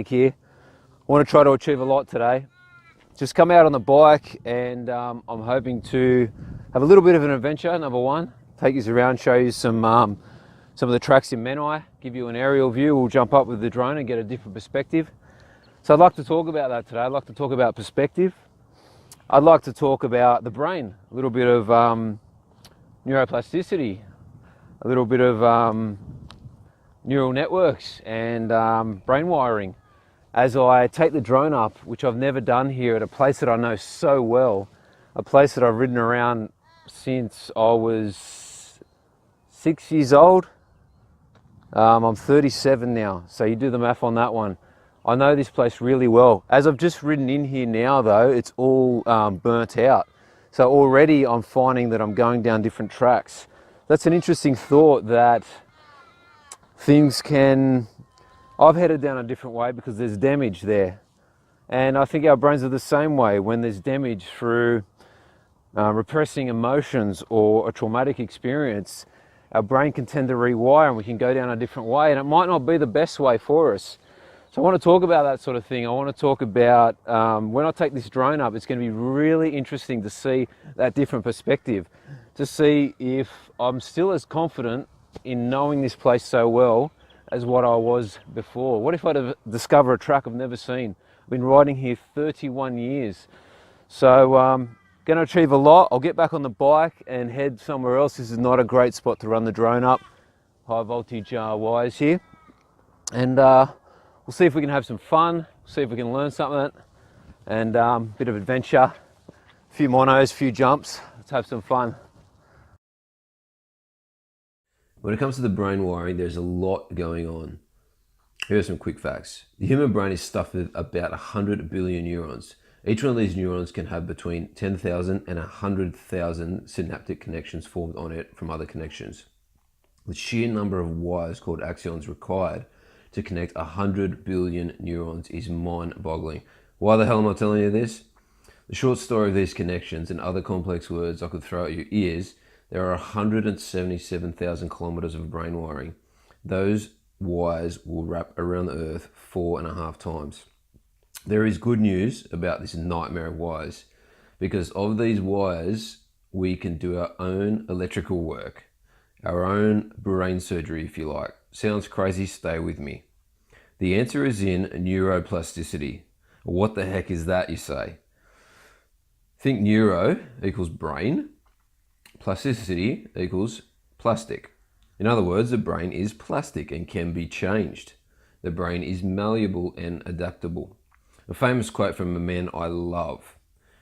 technique here. I want to try to achieve a lot today. Just come out on the bike and I'm hoping to have a little bit of an adventure, number one. Take you around, show you some of the tracks in Menai, give you an aerial view. We'll jump up with the drone and get a different perspective. So I'd like to talk about that today. I'd like to talk about perspective. I'd like to talk about the brain, a little bit of neuroplasticity, a little bit of neural networks and brain wiring. As I take the drone up, which I've never done here, at a place that I know so well, a place that I've ridden around since I was 6 years old. I'm 37 now, so you do the math on that one. I know this place really well. As I've just ridden in here now though, it's all burnt out. So already I'm finding that I'm going down different tracks. That's an interesting thought, that things can... I've headed down a different way because there's damage there. And I think our brains are the same way. When there's damage through repressing emotions or a traumatic experience, our brain can tend to rewire and we can go down a different way, and it might not be the best way for us. So I want to talk about that sort of thing. I want to talk about when I take this drone up, it's going to be really interesting to see that different perspective, to see if I'm still as confident in knowing this place so well as what I was before. What if I discover a track I've never seen? I've been riding here 31 years. So going to achieve a lot. I'll get back on the bike and head somewhere else. This is not a great spot to run the drone up. High voltage wires here. And we'll see if we can have some fun, see if we can learn something, and a bit of adventure, a few monos, a few jumps. Let's have some fun. When it comes to the brain wiring, there's a lot going on. Here are some quick facts. The human brain is stuffed with about 100 billion neurons. Each one of these neurons can have between 10,000 and 100,000 synaptic connections formed on it from other connections. The sheer number of wires called axons required to connect 100 billion neurons is mind-boggling. Why the hell am I telling you this? The short story of these connections and other complex words I could throw at your ears: there are 177,000 kilometers of brain wiring. Those wires will wrap around the Earth 4.5 times. There is good news about this nightmare of wires. Because of these wires, we can do our own electrical work, our own brain surgery, if you like. Sounds crazy? Stay with me. The answer is in neuroplasticity. What the heck is that, you say? Think neuro equals brain. Plasticity equals plastic. In other words, the brain is plastic and can be changed. The brain is malleable and adaptable. A famous quote from a man I love: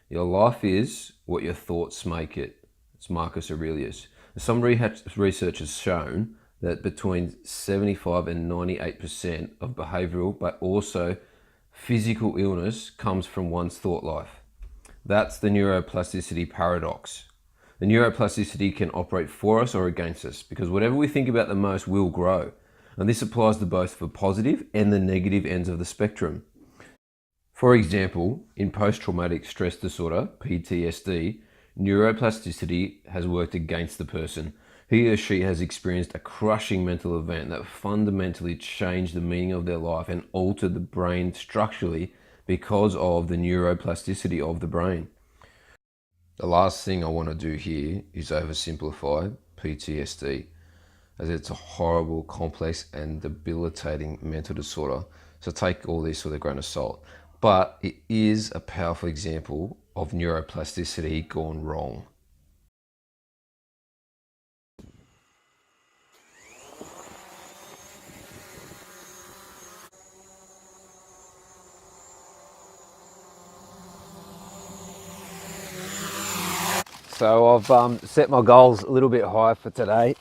"Your life is what your thoughts make it." It's Marcus Aurelius. Some research has shown that between 75 and 98% of behavioral but also physical illness comes from one's thought life. That's the neuroplasticity paradox. The neuroplasticity can operate for us or against us, because whatever we think about the most will grow. And this applies to both the positive and the negative ends of the spectrum. For example, in post-traumatic stress disorder, PTSD, neuroplasticity has worked against the person. He or she has experienced a crushing mental event that fundamentally changed the meaning of their life and altered the brain structurally because of the neuroplasticity of the brain. The last thing I want to do here is oversimplify PTSD, as it's a horrible, complex and debilitating mental disorder. So take all this with a grain of salt. But it is a powerful example of neuroplasticity gone wrong. So I've set my goals a little bit high for today,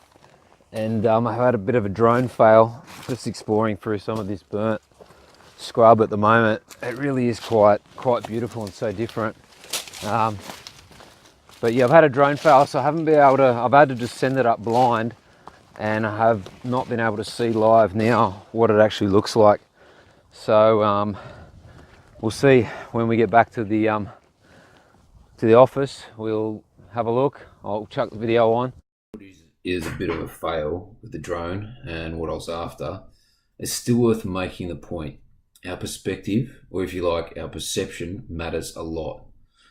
and I've had a bit of a drone fail, just exploring through some of this burnt scrub at the moment. It really is quite beautiful and so different. But yeah, I've had a drone fail, so I haven't been able to, I've had to just send it up blind, and I have not been able to see live now what it actually looks like. So we'll see when we get back to the office. We'll have a look. I'll chuck the video on. Is a bit of a fail with the drone and what I was after. It's still worth making the point. Our perspective, or if you like, our perception, matters a lot.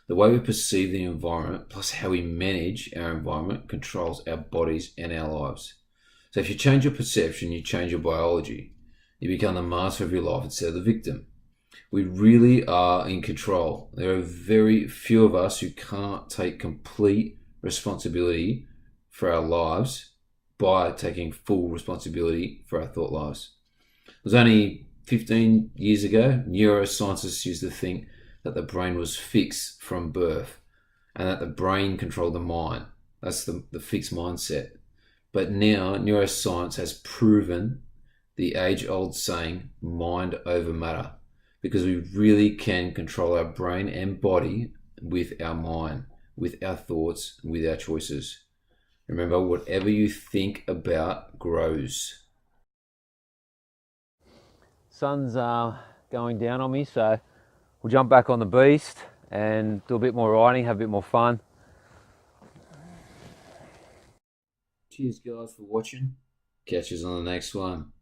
The way we perceive the environment, plus how we manage our environment, controls our bodies and our lives. So if you change your perception, you change your biology. You become the master of your life instead of the victim. We really are in control. There are very few of us who can't take complete responsibility for our lives by taking full responsibility for our thought lives. It was only 15 years ago, neuroscientists used to think that the brain was fixed from birth and that the brain controlled the mind. That's the fixed mindset. But now neuroscience has proven the age-old saying, mind over matter, because we really can control our brain and body with our mind, with our thoughts, with our choices. Remember, whatever you think about grows. Sun's going down on me, so we'll jump back on the beast and do a bit more riding, have a bit more fun. Cheers, guys, for watching. Catch us on the next one.